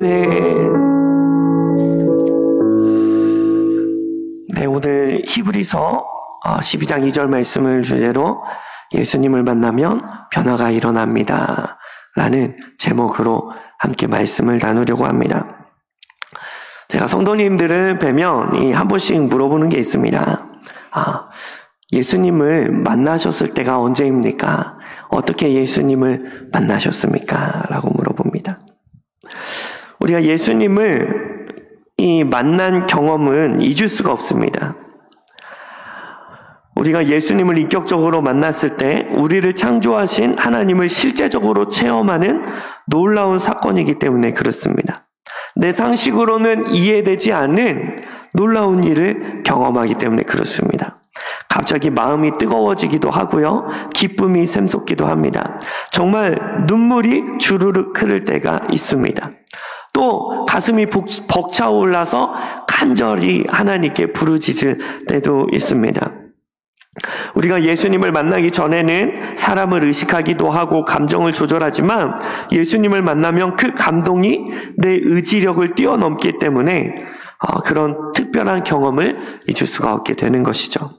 네, 오늘 히브리서 12장 2절 말씀을 주제로 예수님을 만나면 변화가 일어납니다 라는 제목으로 함께 말씀을 나누려고 합니다. 제가 성도님들을 뵈면 한 번씩 물어보는 게 있습니다. 예수님을 만나셨을 때가 언제입니까? 어떻게 예수님을 만나셨습니까? 라고 물어봅니다. 우리가 예수님을 만난 경험은 잊을 수가 없습니다. 우리가 예수님을 인격적으로 만났을 때 우리를 창조하신 하나님을 실제적으로 체험하는 놀라운 사건이기 때문에 그렇습니다. 내 상식으로는 이해되지 않는 놀라운 일을 경험하기 때문에 그렇습니다. 갑자기 마음이 뜨거워지기도 하고요. 기쁨이 샘솟기도 합니다. 정말 눈물이 주르륵 흐를 때가 있습니다. 또 가슴이 벅차올라서 간절히 하나님께 부르짖을 때도 있습니다. 우리가 예수님을 만나기 전에는 사람을 의식하기도 하고 감정을 조절하지만 예수님을 만나면 그 감동이 내 의지력을 뛰어넘기 때문에 그런 특별한 경험을 잊을 수가 없게 되는 것이죠.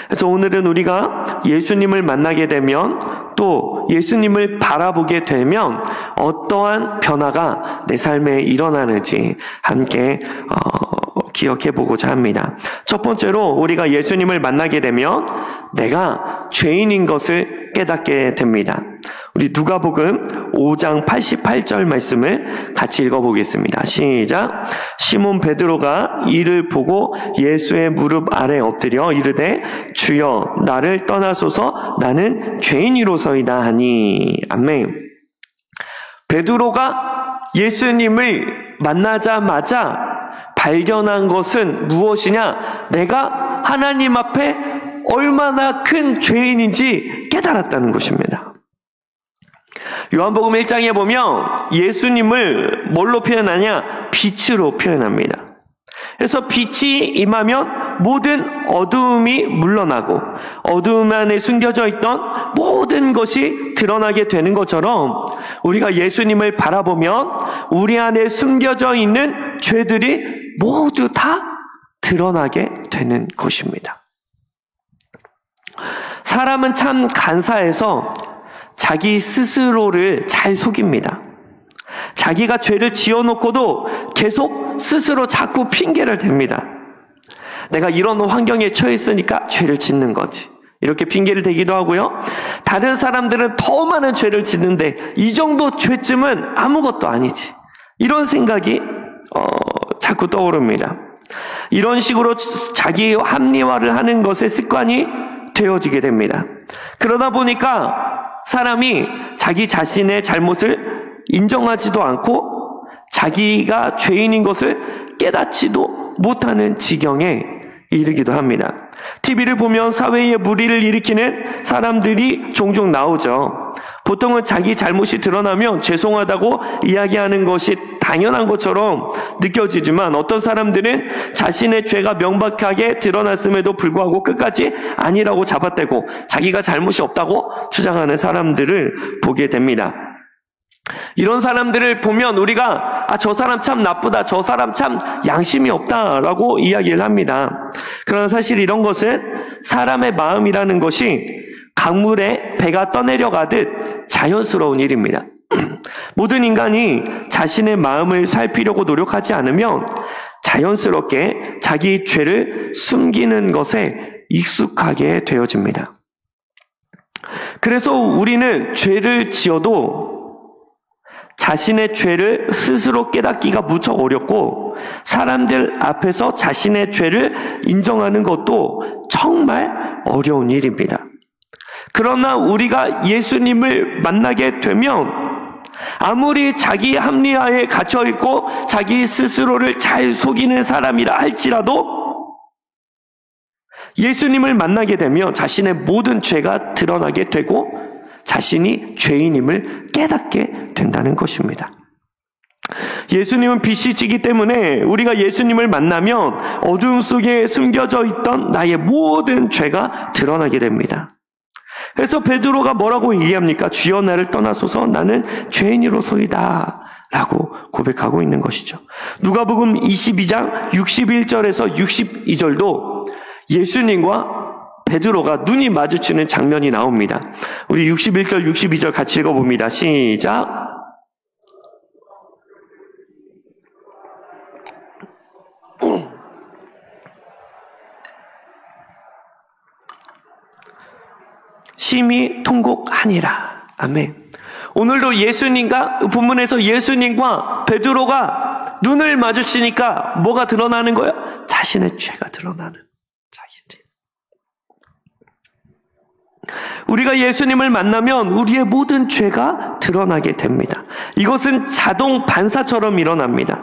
그래서 오늘은 우리가 예수님을 만나게 되면 또 예수님을 바라보게 되면 어떠한 변화가 내 삶에 일어나는지 함께 기억해 보고자 합니다. 첫 번째로 우리가 예수님을 만나게 되면 내가 죄인인 것을 깨닫게 됩니다. 우리 누가복음 5장 88절 말씀을 같이 읽어보겠습니다. 시작. 시몬 베드로가 이를 보고 예수의 무릎 아래 엎드려 이르되 주여 나를 떠나소서 나는 죄인이로서이다 하니. 아멘. 베드로가 예수님을 만나자마자 발견한 것은 무엇이냐? 내가 하나님 앞에 얼마나 큰 죄인인지 깨달았다는 것입니다. 요한복음 1장에 보면 예수님을 뭘로 표현하냐? 빛으로 표현합니다. 그래서 빛이 임하면 모든 어두움이 물러나고 어두움 안에 숨겨져 있던 모든 것이 드러나게 되는 것처럼 우리가 예수님을 바라보면 우리 안에 숨겨져 있는 죄들이 모두 다 드러나게 되는 것입니다. 사람은 참 간사해서 자기 스스로를 잘 속입니다. 자기가 죄를 지어놓고도 계속 스스로 자꾸 핑계를 댑니다. 내가 이런 환경에 처했으니까 죄를 짓는 거지. 이렇게 핑계를 대기도 하고요. 다른 사람들은 더 많은 죄를 짓는데 이 정도 죄쯤은 아무것도 아니지. 이런 생각이 자꾸 떠오릅니다. 이런 식으로 자기 합리화를 하는 것에 습관이 되어지게 됩니다. 그러다 보니까 사람이 자기 자신의 잘못을 인정하지도 않고 자기가 죄인인 것을 깨닫지도 못하는 지경에 이르기도 합니다. TV를 보면 사회에 무리를 일으키는 사람들이 종종 나오죠. 보통은 자기 잘못이 드러나면 죄송하다고 이야기하는 것이 당연한 것처럼 느껴지지만 어떤 사람들은 자신의 죄가 명백하게 드러났음에도 불구하고 끝까지 아니라고 잡아떼고 자기가 잘못이 없다고 주장하는 사람들을 보게 됩니다. 이런 사람들을 보면 우리가 저 사람 참 나쁘다, 저 사람 참 양심이 없다라고 이야기를 합니다. 그러나 사실 이런 것은 사람의 마음이라는 것이 강물에 배가 떠내려가듯 자연스러운 일입니다. 모든 인간이 자신의 마음을 살피려고 노력하지 않으면 자연스럽게 자기 죄를 숨기는 것에 익숙하게 되어집니다. 그래서 우리는 죄를 지어도 자신의 죄를 스스로 깨닫기가 무척 어렵고 사람들 앞에서 자신의 죄를 인정하는 것도 정말 어려운 일입니다. 그러나 우리가 예수님을 만나게 되면 아무리 자기 합리화에 갇혀있고 자기 스스로를 잘 속이는 사람이라 할지라도 예수님을 만나게 되면 자신의 모든 죄가 드러나게 되고 자신이 죄인임을 깨닫게 된다는 것입니다. 예수님은 빛이시기 때문에 우리가 예수님을 만나면 어두움 속에 숨겨져 있던 나의 모든 죄가 드러나게 됩니다. 그래서 베드로가 뭐라고 얘기합니까? 주여 나를 떠나소서 나는 죄인이로소이다 라고 고백하고 있는 것이죠. 누가복음 22장 61절에서 62절도 예수님과 베드로가 눈이 마주치는 장면이 나옵니다. 우리 61절, 62절 같이 읽어봅니다. 시작. 심히 통곡하니라. 아멘. 오늘도 예수님과 본문에서 예수님과 베드로가 눈을 마주치니까 뭐가 드러나는 거예요? 자신의 죄가 드러나는 자신의. 우리가 예수님을 만나면 우리의 모든 죄가 드러나게 됩니다. 이것은 자동 반사처럼 일어납니다.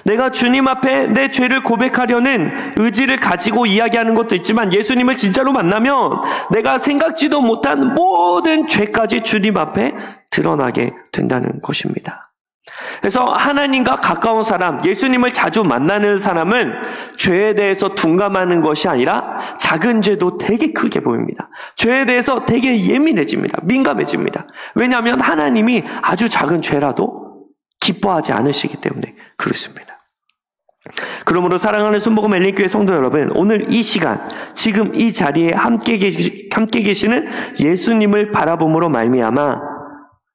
내가 주님 앞에 내 죄를 고백하려는 의지를 가지고 이야기하는 것도 있지만 예수님을 진짜로 만나면 내가 생각지도 못한 모든 죄까지 주님 앞에 드러나게 된다는 것입니다. 그래서 하나님과 가까운 사람, 예수님을 자주 만나는 사람은 죄에 대해서 둔감하는 것이 아니라 작은 죄도 되게 크게 보입니다. 죄에 대해서 되게 예민해집니다. 민감해집니다. 왜냐하면 하나님이 아주 작은 죄라도 기뻐하지 않으시기 때문에 그렇습니다. 그러므로 사랑하는 순복음 엘린교회 성도 여러분, 오늘 이 시간, 지금 이 자리에 함께 계시는 예수님을 바라봄으로 말미암아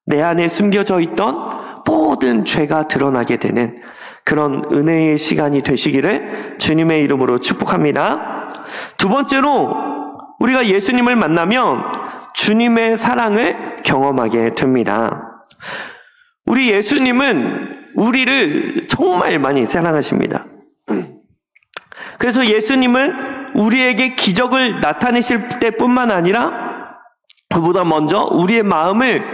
내 안에 숨겨져 있던 모든 죄가 드러나게 되는 그런 은혜의 시간이 되시기를 주님의 이름으로 축복합니다. 두 번째로 우리가 예수님을 만나면 주님의 사랑을 경험하게 됩니다. 우리 예수님은 우리를 정말 많이 사랑하십니다. 그래서 예수님은 우리에게 기적을 나타내실 때뿐만 아니라 그보다 먼저 우리의 마음을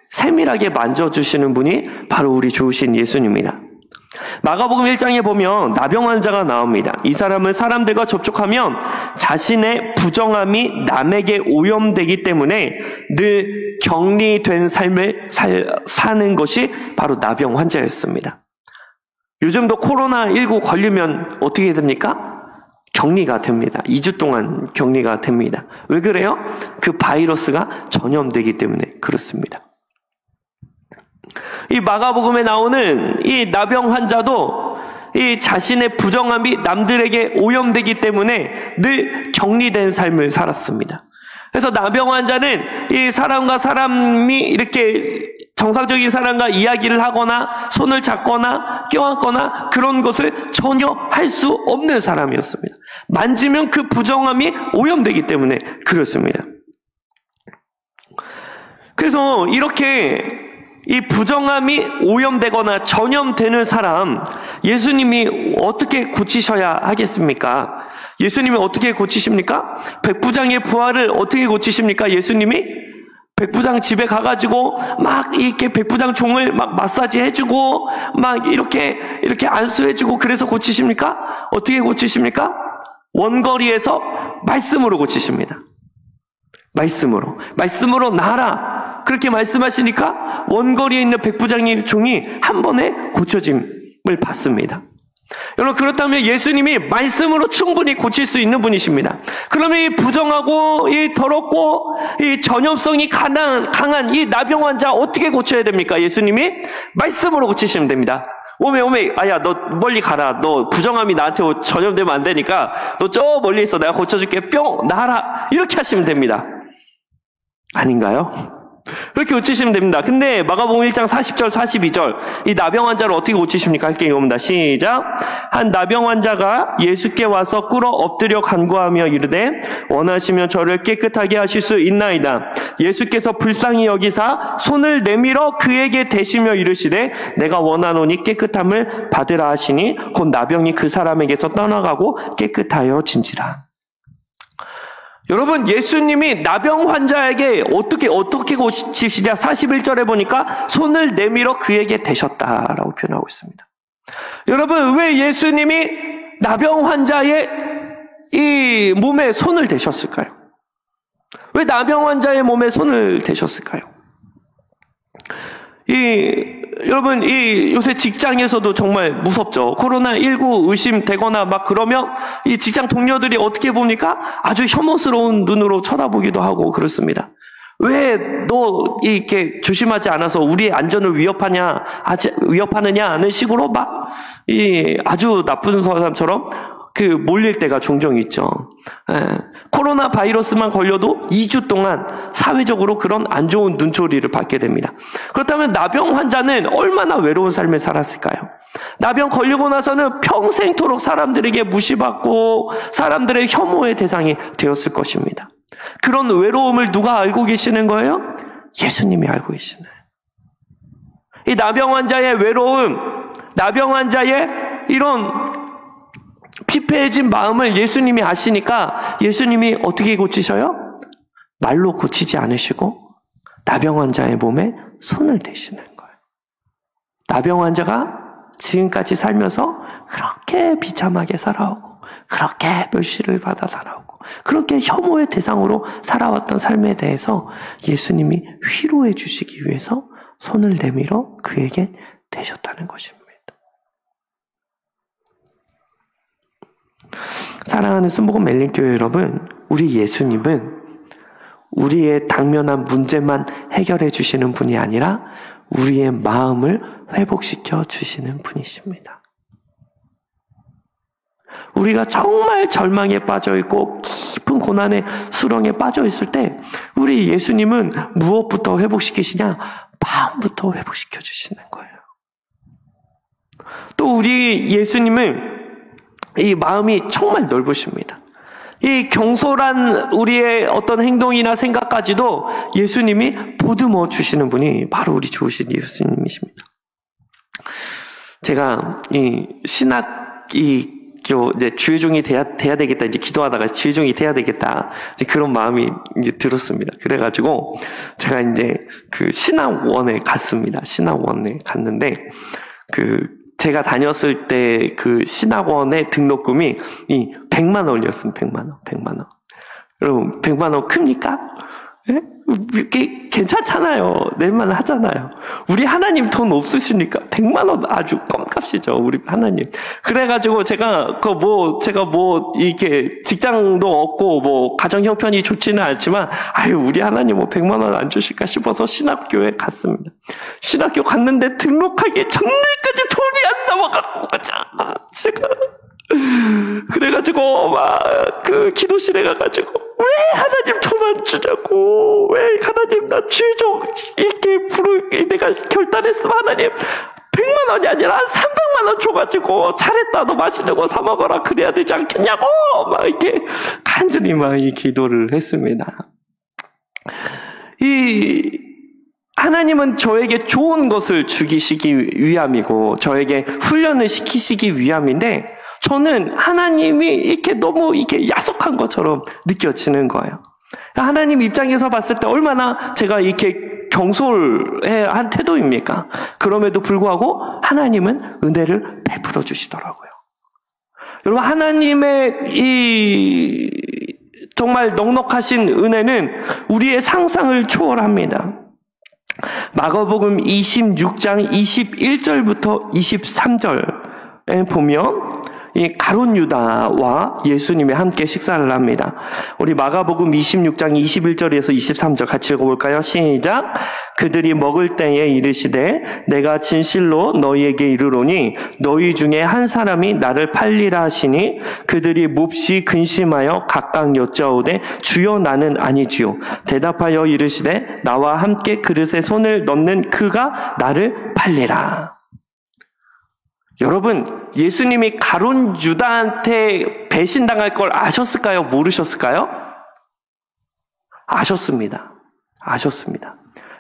세밀하게 만져주시는 분이 바로 우리 좋으신 예수님입니다. 마가복음 1장에 보면 나병 환자가 나옵니다. 이 사람은 사람들과 접촉하면 자신의 부정함이 남에게 오염되기 때문에 늘 격리된 삶을 사는 것이 바로 나병 환자였습니다. 요즘도 코로나19 걸리면 어떻게 됩니까? 격리가 됩니다. 2주 동안 격리가 됩니다. 왜 그래요? 그 바이러스가 전염되기 때문에 그렇습니다. 이 마가복음에 나오는 이 나병 환자도 이 자신의 부정함이 남들에게 오염되기 때문에 늘 격리된 삶을 살았습니다. 그래서 나병 환자는 이 사람과 사람이 이렇게 정상적인 사람과 이야기를 하거나 손을 잡거나 껴안거나 그런 것을 전혀 할 수 없는 사람이었습니다. 만지면 그 부정함이 오염되기 때문에 그렇습니다. 그래서 이렇게 이 부정함이 오염되거나 전염되는 사람, 예수님이 어떻게 고치셔야 하겠습니까? 예수님이 어떻게 고치십니까? 백부장의 부활을 어떻게 고치십니까? 예수님이 백부장 집에 가가지고 막 이렇게 백부장 종을 막 마사지 해주고 막 이렇게 안수해주고 그래서 고치십니까? 어떻게 고치십니까? 원거리에서 말씀으로 고치십니다. 말씀으로 나아라. 그렇게 말씀하시니까 원거리에 있는 백부장의 종이 한 번에 고쳐짐을 받습니다. 여러분, 그렇다면 예수님이 말씀으로 충분히 고칠 수 있는 분이십니다. 그러면 이 부정하고 이 더럽고 이 전염성이 강한 이 나병 환자 어떻게 고쳐야 됩니까? 예수님이 말씀으로 고치시면 됩니다. 오메, 아야, 너 멀리 가라. 너 부정함이 나한테 전염되면 안 되니까 너 저 멀리 있어. 내가 고쳐줄게. 뿅, 나가라. 이렇게 하시면 됩니다. 아닌가요? 그렇게 고치시면 됩니다. 근데 마가복음 1장 40절, 42절 이 나병 환자를 어떻게 고치십니까? 할게 읽어봅니다. 시작. 한 나병 환자가 예수께 와서 꿇어 엎드려 간구하며 이르되 원하시면 저를 깨끗하게 하실 수 있나이다. 예수께서 불쌍히 여기사 손을 내밀어 그에게 대시며 이르시되 내가 원하노니 깨끗함을 받으라 하시니 곧 나병이 그 사람에게서 떠나가고 깨끗하여 진지라. 여러분, 예수님이 나병 환자에게 어떻게 고치시냐? 41절에 보니까 손을 내밀어 그에게 대셨다라고 표현하고 있습니다. 여러분, 왜 예수님이 나병 환자의 이 몸에 손을 대셨을까요? 왜 나병 환자의 몸에 손을 대셨을까요? 여러분, 요새 직장에서도 정말 무섭죠. 코로나19 의심되거나 막 그러면 이 직장 동료들이 어떻게 봅니까? 아주 혐오스러운 눈으로 쳐다보기도 하고 그렇습니다. 왜 너 이렇게 조심하지 않아서 우리의 안전을 위협하느냐는 식으로 막 아주 나쁜 사람처럼 몰릴 때가 종종 있죠. 코로나 바이러스만 걸려도 2주 동안 사회적으로 그런 안 좋은 눈초리를 받게 됩니다. 그렇다면 나병 환자는 얼마나 외로운 삶을 살았을까요? 나병 걸리고 나서는 평생토록 사람들에게 무시받고 사람들의 혐오의 대상이 되었을 것입니다. 그런 외로움을 누가 알고 계시는 거예요? 예수님이 알고 계시는. 이 나병 환자의 외로움, 나병 환자의 이런 피폐해진 마음을 예수님이 아시니까 예수님이 어떻게 고치셔요? 말로 고치지 않으시고 나병 환자의 몸에 손을 대시는 거예요. 나병 환자가 지금까지 살면서 그렇게 비참하게 살아오고 그렇게 멸시를 받아 살아오고 그렇게 혐오의 대상으로 살아왔던 삶에 대해서 예수님이 위로해 주시기 위해서 손을 내밀어 그에게 대셨다는 것입니다. 사랑하는 순복음 멜린교회 여러분, 우리 예수님은 우리의 당면한 문제만 해결해 주시는 분이 아니라 우리의 마음을 회복시켜 주시는 분이십니다. 우리가 정말 절망에 빠져 있고 깊은 고난의 수렁에 빠져 있을 때 우리 예수님은 무엇부터 회복시키시냐? 마음부터 회복시켜 주시는 거예요. 또 우리 예수님은 이 마음이 정말 넓으십니다. 이 경솔한 우리의 어떤 행동이나 생각까지도 예수님이 보듬어 주시는 분이 바로 우리 좋으신 예수님이십니다. 제가 이제 주의종이 돼야 되겠다, 이제 기도하다가 주의종이 돼야 되겠다, 이제 그런 마음이 이제 들었습니다. 그래가지고 제가 이제 신학원에 갔습니다. 신학원에 갔는데, 제가 다녔을 때 신학원의 등록금이 100만 원이었습니다. 100만 원. 여러분, 100만 원 큽니까? 예? 이게 괜찮잖아요. 낼만 하잖아요. 우리 하나님 돈 없으시니까 100만 원 아주 껌값이죠. 우리 하나님. 그래가지고 제가 이렇게 직장도 없고 가정 형편이 좋지는 않지만 우리 하나님 100만 원 안 주실까 싶어서 신학교에 갔습니다. 신학교 갔는데 등록하기에 정말까지 돈이 안 나와갖고 제가 그래가지고 기도실에 가가지고 왜 하나님 돈 안 주냐고, 왜 하나님 나 주의종 이렇게 내가 결단했으면 하나님 100만 원이 아니라 300만 원 줘가지고 잘했다, 너 맛있는 거 사 먹어라, 그래야 되지 않겠냐고 이렇게 간절히 이 기도를 했습니다. 하나님은 저에게 좋은 것을 주시기 위함이고 저에게 훈련을 시키시기 위함인데 저는 하나님이 이렇게 너무 야속한 것처럼 느껴지는 거예요. 하나님 입장에서 봤을 때 얼마나 제가 이렇게 경솔한 태도입니까? 그럼에도 불구하고 하나님은 은혜를 베풀어 주시더라고요. 여러분, 하나님의 정말 넉넉하신 은혜는 우리의 상상을 초월합니다. 마가복음 26장 21절부터 23절에 보면 이 가룟 유다와 예수님이 함께 식사를 합니다. 우리 마가복음 26장 21절에서 23절 같이 읽어볼까요? 시작. 그들이 먹을 때에 이르시되 내가 진실로 너희에게 이르노니 너희 중에 한 사람이 나를 팔리라 하시니 그들이 몹시 근심하여 각각 여짜오되 주여 나는 아니지요. 대답하여 이르시되 나와 함께 그릇에 손을 넣는 그가 나를 팔리라. 여러분, 예수님이 가룟 유다한테 배신당할 걸 아셨을까요? 모르셨을까요? 아셨습니다.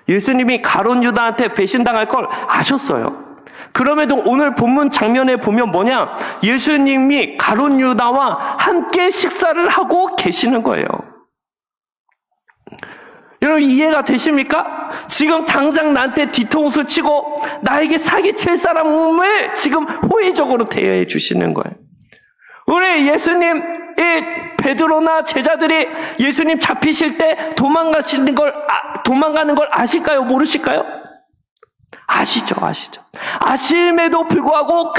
예수님이 가룟 유다한테 배신당할 걸 아셨어요. 그럼에도 오늘 본문 장면에 보면 뭐냐? 예수님이 가룟 유다와 함께 식사를 하고 계시는 거예요. 여러분, 이해가 되십니까? 지금 당장 나한테 뒤통수 치고 나에게 사기칠 사람을 지금 호의적으로 대해 주시는 거예요. 우리 예수님, 베드로나 제자들이 예수님 잡히실 때 도망가는 걸 아실까요? 모르실까요? 아시죠. 아심에도 불구하고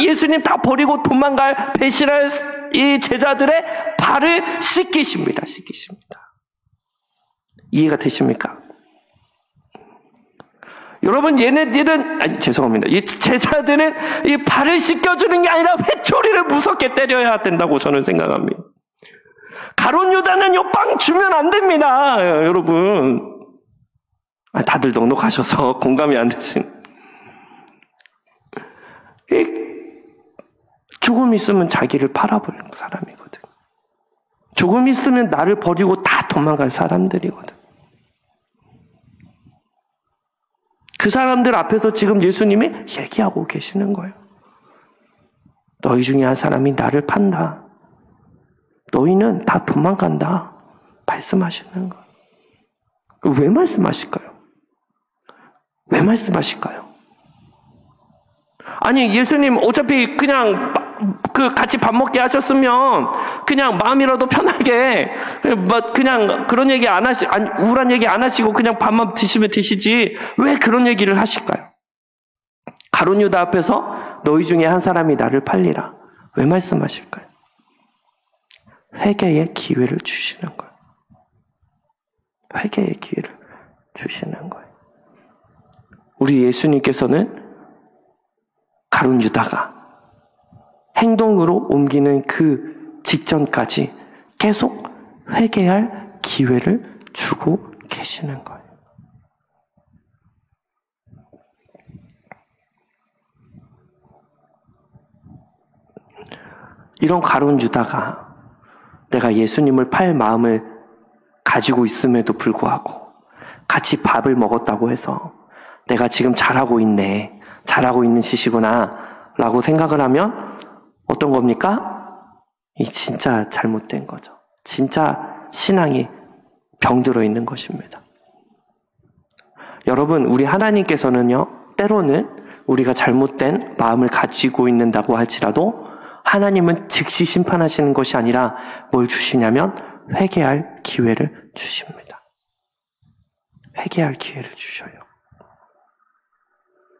예수님 다 버리고 도망갈 배신할 이 제자들의 발을 씻기십니다. 이해가 되십니까? 여러분, 얘네들은, 죄송합니다. 이 제사들은 이 발을 씻겨주는 게 아니라 회초리를 무섭게 때려야 된다고 저는 생각합니다. 가룟 유다는 빵 주면 안 됩니다, 여러분. 다들 넉넉하셔서 공감이 안 되신. 조금 있으면 자기를 팔아버리는 사람이거든. 조금 있으면 나를 버리고 다 도망갈 사람들이거든. 그 사람들 앞에서 지금 예수님이 얘기하고 계시는 거예요. 너희 중에 한 사람이 나를 판다. 너희는 다 도망간다. 말씀하시는 거예요. 왜 말씀하실까요? 왜 말씀하실까요? 아니, 예수님 어차피 그냥 같이 밥 먹게 하셨으면 그냥 마음이라도 편하게 그냥 그런 얘기 안 우울한 얘기 안 하시고 그냥 밥만 드시면 되시지. 왜 그런 얘기를 하실까요? 가룟 유다 앞에서 너희 중에 한 사람이 나를 팔리라. 왜 말씀하실까요? 회개의 기회를 주시는 거예요. 회개의 기회를 주시는 거예요. 우리 예수님께서는 가룟 유다가 행동으로 옮기는 그 직전까지 계속 회개할 기회를 주고 계시는 거예요. 이런 가룟 유다가 내가 예수님을 팔 마음을 가지고 있음에도 불구하고 같이 밥을 먹었다고 해서 내가 지금 잘하고 있네, 잘하고 있는 짓이구나 라고 생각을 하면 어떤 겁니까? 이 진짜 잘못된 거죠. 진짜 신앙이 병들어 있는 것입니다. 여러분, 우리 하나님께서는요, 때로는 우리가 잘못된 마음을 가지고 있는다고 할지라도 하나님은 즉시 심판하시는 것이 아니라 뭘 주시냐면 회개할 기회를 주십니다. 회개할 기회를 주셔요.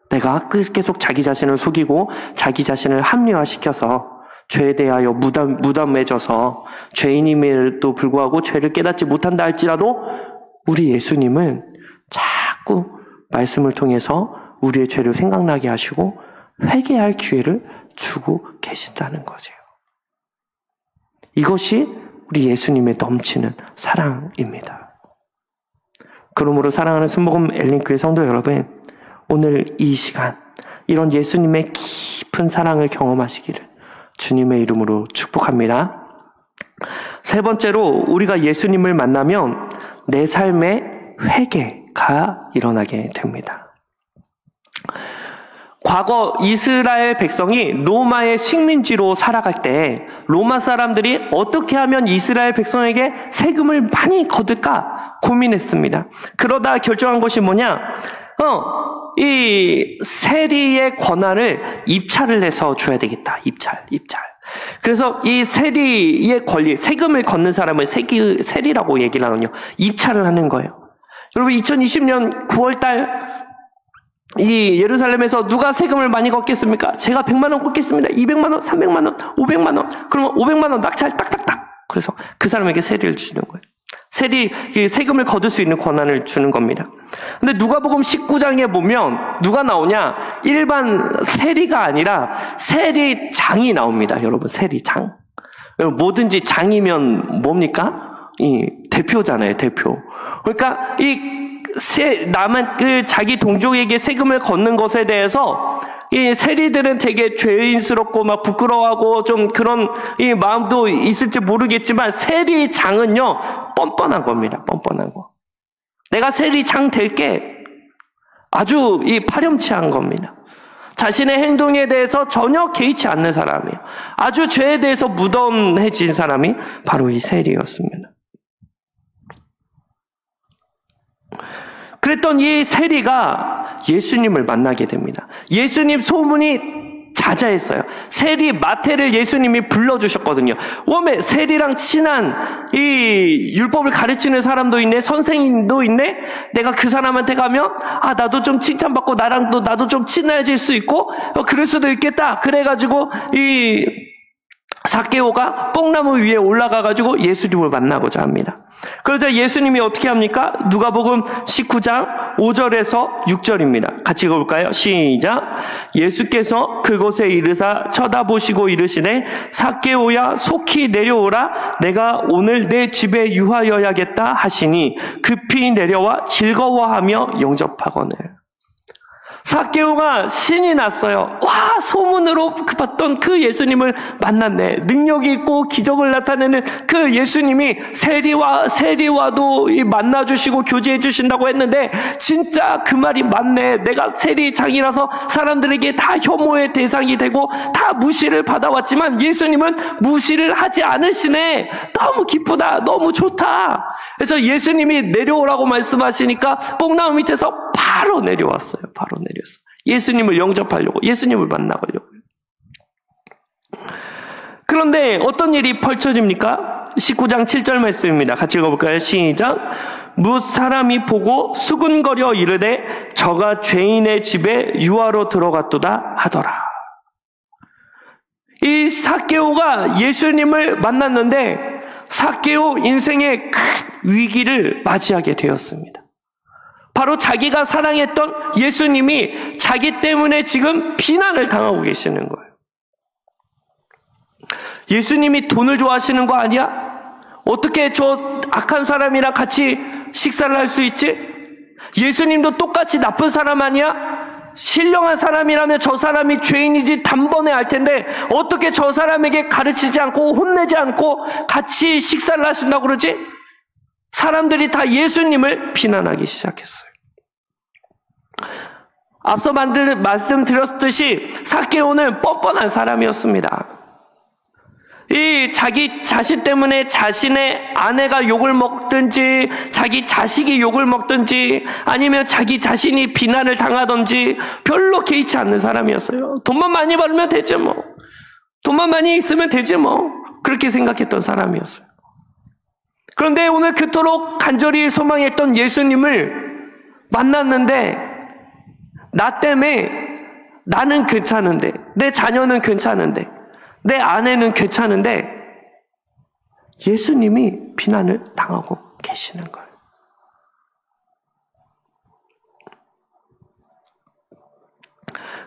내가 계속 자기 자신을 속이고 자기 자신을 합리화시켜서 죄에 대하여 무덤해져서 죄인임에도 불구하고 죄를 깨닫지 못한다 할지라도 우리 예수님은 자꾸 말씀을 통해서 우리의 죄를 생각나게 하시고 회개할 기회를 주고 계신다는 거죠. 이것이 우리 예수님의 넘치는 사랑입니다. 그러므로 사랑하는 순복음 엘링교회 성도 여러분, 오늘 이 시간 이런 예수님의 깊은 사랑을 경험하시기를 주님의 이름으로 축복합니다. 세 번째로, 우리가 예수님을 만나면 내 삶에 회개가 일어나게 됩니다. 과거 이스라엘 백성이 로마의 식민지로 살아갈 때 로마 사람들이 어떻게 하면 이스라엘 백성에게 세금을 많이 거둘까 고민했습니다. 그러다 결정한 것이 뭐냐? 이 세리의 권한을 입찰을 해서 줘야 되겠다. 입찰. 그래서 이 세리의 권리, 세금을 걷는 사람을 세리라고 얘기를 하거든요. 입찰을 하는 거예요. 여러분, 2020년 9월달 이 예루살렘에서 누가 세금을 많이 걷겠습니까? 제가 100만 원 걷겠습니다. 200만 원, 300만 원, 500만 원. 그러면 500만 원 낙찰 딱딱딱. 그래서 그 사람에게 세리를 주는 거예요. 세금을 거둘 수 있는 권한을 주는 겁니다. 근데 누가복음 19장에 보면 누가 나오냐? 일반 세리가 아니라 세리장이 나옵니다. 여러분, 세리장. 여러분, 뭐든지 장이면 뭡니까? 이 대표잖아요, 대표. 그러니까 남은 자기 동족에게 세금을 걷는 것에 대해서 이 세리들은 되게 죄인스럽고 막 부끄러워하고 좀 그런 이 마음도 있을지 모르겠지만 세리장은요, 뻔뻔한 겁니다. 뻔뻔한 거. 내가 세리장 될게 아주 파렴치한 겁니다. 자신의 행동에 대해서 전혀 개의치 않는 사람이에요. 아주 죄에 대해서 무덤해진 사람이 바로 이 세리였습니다. 그랬던 이 세리가 예수님을 만나게 됩니다. 예수님 소문이 자자했어요. 세리 마태를 예수님이 불러주셨거든요. 웜에 세리랑 친한 이 율법을 가르치는 사람도 있네, 선생님도 있네. 내가 그 사람한테 가면 나도 좀 칭찬받고 나도 좀 친해질 수 있고 그럴 수도 있겠다. 그래가지고 삭개오가 뽕나무 위에 올라가가지고 예수님을 만나고자 합니다. 그러자 예수님이 어떻게 합니까? 누가복음 19장 5절에서 6절입니다. 같이 읽어볼까요? 시작. 예수께서 그곳에 이르사 쳐다보시고 이르시되 삭개오야 속히 내려오라. 내가 오늘 내 집에 유하여야겠다 하시니 급히 내려와 즐거워하며 영접하거늘. 삭개오가 신이 났어요. 와, 소문으로 봤던 그 예수님을 만났네. 능력이 있고 기적을 나타내는 그 예수님이 세리와도 만나주시고 교제해 주신다고 했는데 진짜 그 말이 맞네. 내가 세리장이라서 사람들에게 다 혐오의 대상이 되고 다 무시를 받아왔지만 예수님은 무시를 하지 않으시네. 너무 기쁘다. 너무 좋다. 그래서 예수님이 내려오라고 말씀하시니까 뽕나무 밑에서 바로 내려왔어요. 바로 내려왔어요. 예수님을 영접하려고, 예수님을 만나려고. 그런데 어떤 일이 펼쳐집니까? 19장 7절 말씀입니다. 같이 읽어볼까요? 시작. 뭇 사람이 보고 수군거려 이르되 저가 죄인의 집에 유하로 들어갔도다 하더라. 이 삭개오가 예수님을 만났는데 삭개오 인생의 큰 위기를 맞이하게 되었습니다. 바로 자기가 사랑했던 예수님이 자기 때문에 지금 비난을 당하고 계시는 거예요. 예수님이 돈을 좋아하시는 거 아니야? 어떻게 저 악한 사람이랑 같이 식사를 할 수 있지? 예수님도 똑같이 나쁜 사람 아니야? 신령한 사람이라면 저 사람이 죄인이지 단번에 알 텐데 어떻게 저 사람에게 가르치지 않고 혼내지 않고 같이 식사를 하신다고 그러지? 사람들이 다 예수님을 비난하기 시작했어요. 앞서 말씀드렸듯이 삭개오는 뻔뻔한 사람이었습니다. 이 자기 자신 때문에 자신의 아내가 욕을 먹든지 자기 자식이 욕을 먹든지 아니면 자기 자신이 비난을 당하든지 별로 개의치 않는 사람이었어요. 돈만 많이 벌면 되지 뭐. 돈만 많이 있으면 되지 뭐. 그렇게 생각했던 사람이었어요. 그런데 오늘 그토록 간절히 소망했던 예수님을 만났는데 나 때문에 나는 괜찮은데 내 자녀는 괜찮은데 내 아내는 괜찮은데 예수님이 비난을 당하고 계시는 거예요.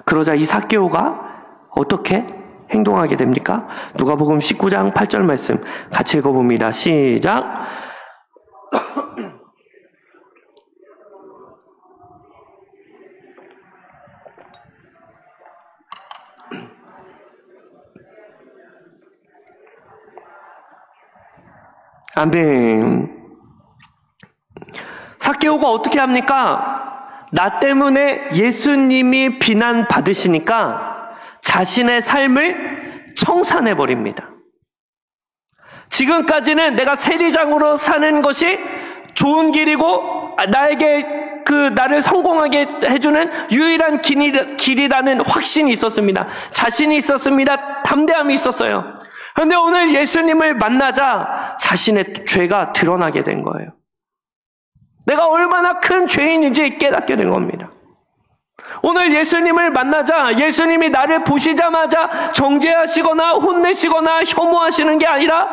그러자 이 삭개오가 어떻게 행동하게 됩니까? 누가복음 19장 8절 말씀 같이 읽어봅니다. 시작. 아멘. 삭개오가 어떻게 합니까? 나 때문에 예수님이 비난받으시니까 자신의 삶을 청산해버립니다. 지금까지는 내가 세리장으로 사는 것이 좋은 길이고 나에게 나를 성공하게 해주는 유일한 길이라는 확신이 있었습니다. 자신이 있었습니다. 담대함이 있었어요. 그런데 오늘 예수님을 만나자 자신의 죄가 드러나게 된 거예요. 내가 얼마나 큰 죄인인지 깨닫게 된 겁니다. 오늘 예수님을 만나자 예수님이 나를 보시자마자 정죄하시거나 혼내시거나 혐오하시는 게 아니라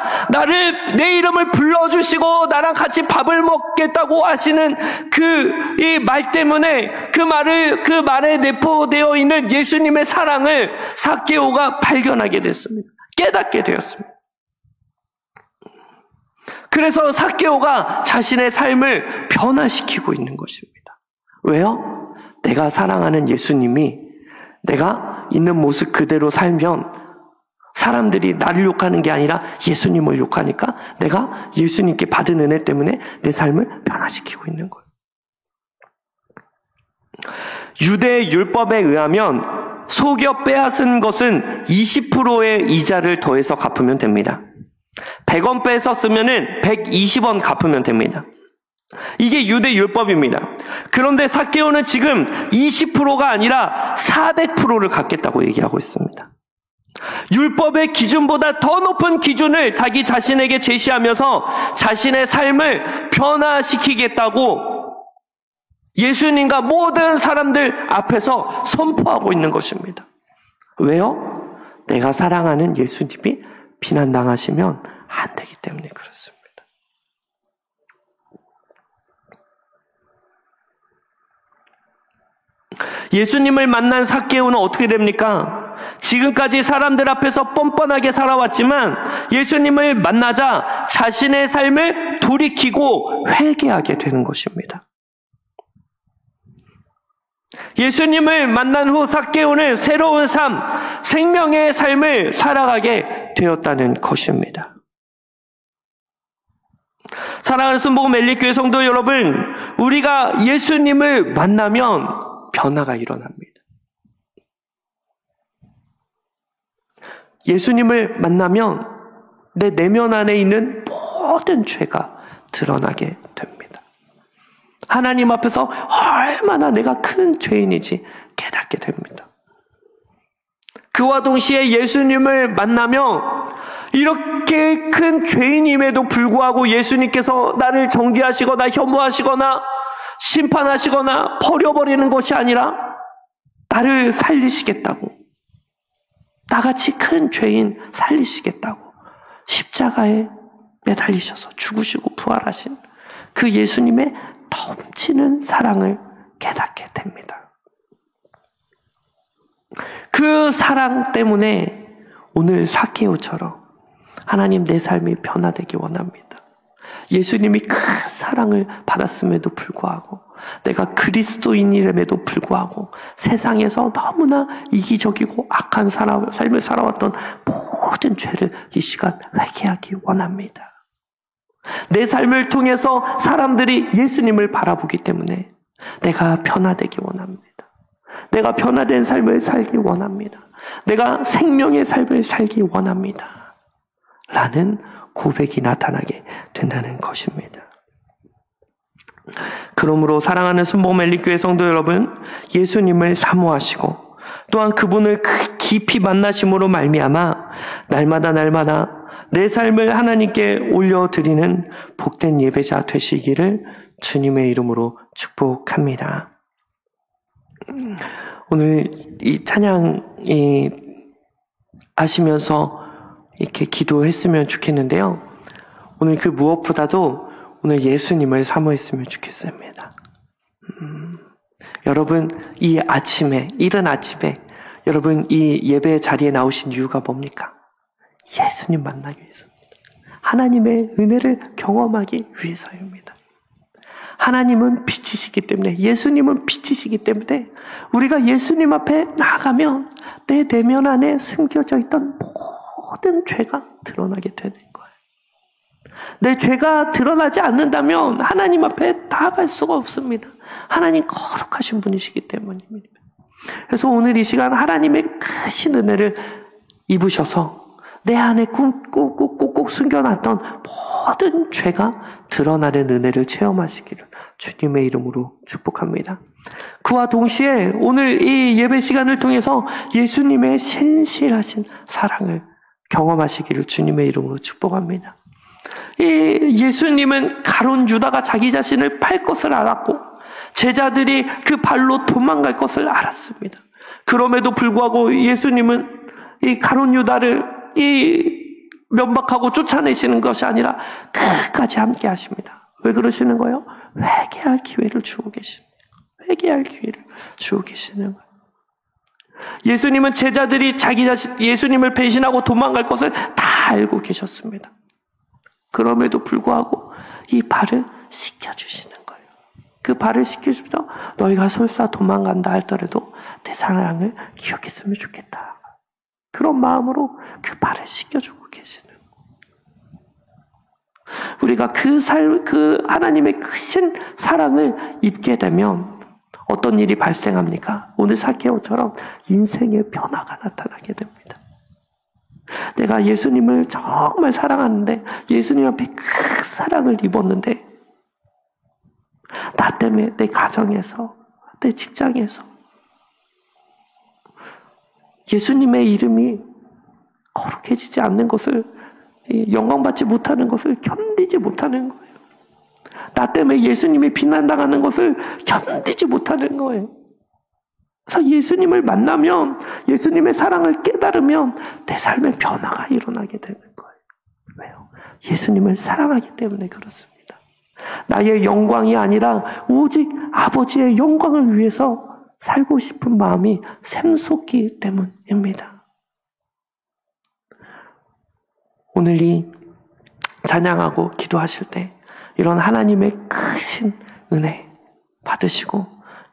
내 이름을 불러주시고 나랑 같이 밥을 먹겠다고 하시는 이 말 때문에 그 말에 내포되어 있는 예수님의 사랑을 삭개오가 발견하게 됐습니다. 깨닫게 되었습니다. 그래서 삭개오가 자신의 삶을 변화시키고 있는 것입니다. 왜요? 내가 사랑하는 예수님이 내가 있는 모습 그대로 살면 사람들이 나를 욕하는 게 아니라 예수님을 욕하니까 내가 예수님께 받은 은혜 때문에 내 삶을 변화시키고 있는 거예요. 유대 율법에 의하면 속여 빼앗은 것은 20%의 이자를 더해서 갚으면 됩니다. 100원 뺏었으면 120원 갚으면 됩니다. 이게 유대 율법입니다. 그런데 삭개오는 지금 20%가 아니라 400%를 갚겠다고 얘기하고 있습니다. 율법의 기준보다 더 높은 기준을 자기 자신에게 제시하면서 자신의 삶을 변화시키겠다고 예수님과 모든 사람들 앞에서 선포하고 있는 것입니다. 왜요? 내가 사랑하는 예수님이 비난당하시면 안 되기 때문에 그렇습니다. 예수님을 만난 삭개오는 어떻게 됩니까? 지금까지 사람들 앞에서 뻔뻔하게 살아왔지만 예수님을 만나자 자신의 삶을 돌이키고 회개하게 되는 것입니다. 예수님을 만난 후 삭개오는 새로운 삶, 생명의 삶을 살아가게 되었다는 것입니다. 사랑하는 순복음 엘리교회 성도 여러분, 우리가 예수님을 만나면 변화가 일어납니다. 예수님을 만나면 내 내면 안에 있는 모든 죄가 드러나게 됩니다. 하나님 앞에서 얼마나 내가 큰 죄인인지 깨닫게 됩니다. 그와 동시에 예수님을 만나면 이렇게 큰 죄인임에도 불구하고 예수님께서 나를 정죄하시거나 혐오하시거나 심판하시거나 버려버리는 것이 아니라 나를 살리시겠다고, 나같이 큰 죄인 살리시겠다고 십자가에 매달리셔서 죽으시고 부활하신 그 예수님의 넘치는 사랑을 깨닫게 됩니다. 그 사랑 때문에 오늘 삭개오처럼 하나님 내 삶이 변화되기 원합니다. 예수님이 큰 사랑을 받았음에도 불구하고 내가 그리스도인임에도 불구하고 세상에서 너무나 이기적이고 악한 삶을 살아왔던 모든 죄를 이 시간 회개하기 원합니다. 내 삶을 통해서 사람들이 예수님을 바라보기 때문에 내가 변화되기 원합니다. 내가 변화된 삶을 살기 원합니다. 내가 생명의 삶을 살기 원합니다. 라는 고백이 나타나게 된다는 것입니다. 그러므로 사랑하는 순복음 엘리교회 성도 여러분, 예수님을 사모하시고 또한 그분을 깊이 만나심으로 말미암아 날마다 내 삶을 하나님께 올려드리는 복된 예배자 되시기를 주님의 이름으로 축복합니다. 오늘 이 찬양이 하시면서 이렇게 기도했으면 좋겠는데요. 오늘 그 무엇보다도 오늘 예수님을 사모했으면 좋겠습니다. 여러분 이 아침에, 이른 아침에 여러분 이 예배 자리에 나오신 이유가 뭡니까? 예수님 만나기 위해서입니다. 하나님의 은혜를 경험하기 위해서입니다. 하나님은 빛이시기 때문에, 예수님은 빛이시기 때문에 우리가 예수님 앞에 나아가면 내 내면 안에 숨겨져 있던 모든 죄가 드러나게 되는 거예요. 내 죄가 드러나지 않는다면 하나님 앞에 나아갈 수가 없습니다. 하나님 거룩하신 분이시기 때문입니다. 그래서 오늘 이 시간 하나님의 크신 은혜를 입으셔서 내 안에 꾹꾹 숨겨놨던 모든 죄가 드러나는 은혜를 체험하시기를 주님의 이름으로 축복합니다. 그와 동시에 오늘 이 예배 시간을 통해서 예수님의 신실하신 사랑을 경험하시기를 주님의 이름으로 축복합니다. 이 예수님은 가룟 유다가 자기 자신을 팔 것을 알았고 제자들이 그 발로 도망갈 것을 알았습니다. 그럼에도 불구하고 예수님은 이 가룟 유다를 면박하고 쫓아내시는 것이 아니라 끝까지 함께 하십니다. 왜 그러시는 거예요? 회개할 기회를 주고 계십니다. 회개할 기회를 주고 계시는 거예요. 예수님은 제자들이 자기 자신 예수님을 배신하고 도망갈 것을 다 알고 계셨습니다. 그럼에도 불구하고 이 발을 씻겨주시는 거예요. 그 발을 씻겨주면서 너희가 설사 도망간다 할더라도 내 사랑을 기억했으면 좋겠다. 그런 마음으로 그 발을 씻겨주고 계시는 거예요. 우리가 그 하나님의 크신 사랑을 입게 되면 어떤 일이 발생합니까? 오늘 삭개오처럼 인생의 변화가 나타나게 됩니다. 내가 예수님을 정말 사랑하는데 예수님 앞에 큰 사랑을 입었는데 나 때문에 내 가정에서 내 직장에서 예수님의 이름이 거룩해지지 않는 것을, 영광받지 못하는 것을 견디지 못하는 거예요. 나 때문에 예수님이 비난당하는 것을 견디지 못하는 거예요. 그래서 예수님을 만나면, 예수님의 사랑을 깨달으면 내 삶에 변화가 일어나게 되는 거예요. 왜요? 예수님을 사랑하기 때문에 그렇습니다. 나의 영광이 아니라 오직 아버지의 영광을 위해서 살고 싶은 마음이 샘솟기 때문입니다. 오늘 이 찬양하고 기도하실 때 이런 하나님의 크신 은혜 받으시고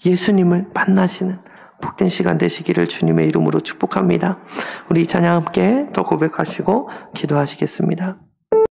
예수님을 만나시는 복된 시간 되시기를 주님의 이름으로 축복합니다. 우리 이 찬양 함께 더 고백하시고 기도하시겠습니다.